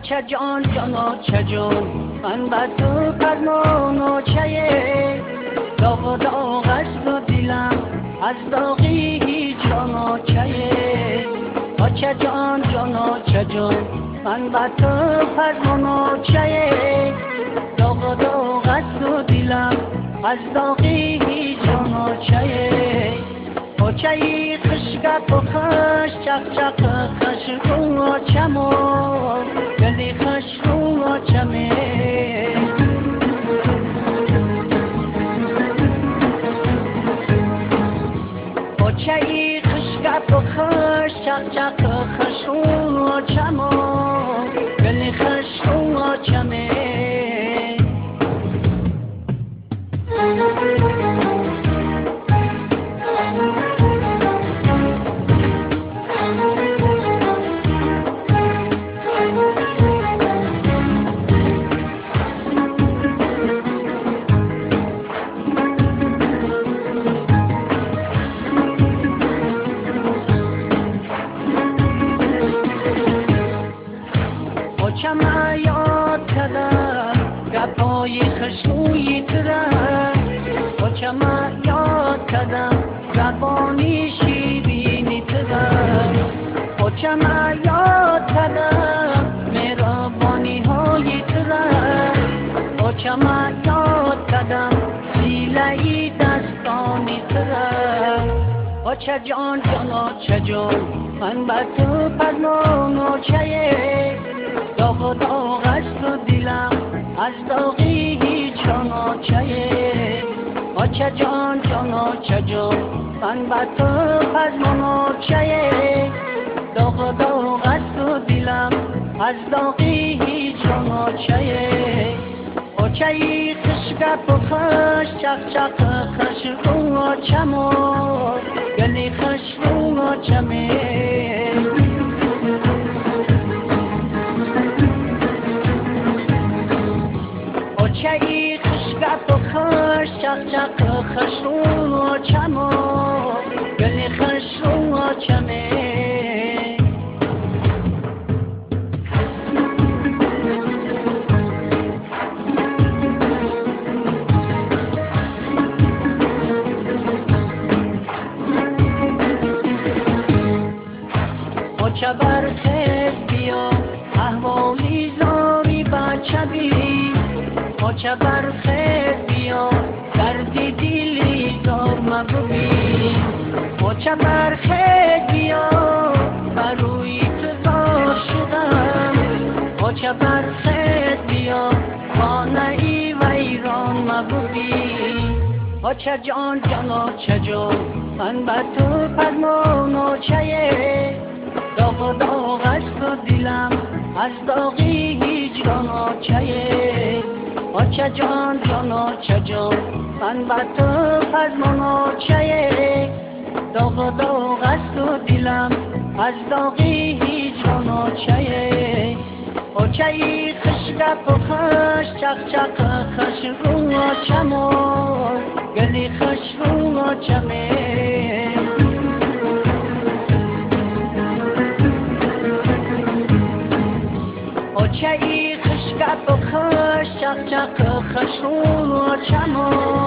چه جان جانا چه جان من بر تو فرمان و چه داغ و داغ است و دلم از داغی جانا چه چه جان جانا چه جان من بر تو فرمان و چه داغ و داغ است و دلم از داغی جانا چه چه خشگپ و خش چق چق خش رو و چمو گلی خش رو و چمه چه خشگپ و خش چق چق خش رو و چمو گلی خش رو و چمه چما یاد کردم گپای خشوی ترم چما یاد کردم زبانی شیرینی ترم چما یاد کردم مهربانی های ترم چما یاد کردم سیله‌ای دستانی ترم چه جان جانا چه جان من بر تو فرمان و چه داغ و داغ است و دلم از داغی جانا چه چه جان جانا چه جان من بر تو فرمان و چه داغ و داغ است و دلم از داغی جانا چه چه خشگپ و خش چق چق خش رو و چمو گلی خش رو و چمه چه خشگپ و خش چق چق خش رو و چمو گلی خش رو و چمه چه برخیز بیا احوالی زاری بچه بی چه برخیز بیا دردی دلی زار مگوی چه برخیز بیا بروی تزار شدم چه برخیز بیا خانه ای ویران مگوی چه جان جانا چه جان من بر تو فرمان و چه داغ و داغ است و دلم از داغی هجران چه چه جان جانا چه جان من بر تو فرمان و چه داغ و داغ است و دلم از داغی هجران چه چه خشگپ و خش چق چق خش رو و چمو گلی خش رو و چمه چه خشگپ و خش چق چق خش رو و چمو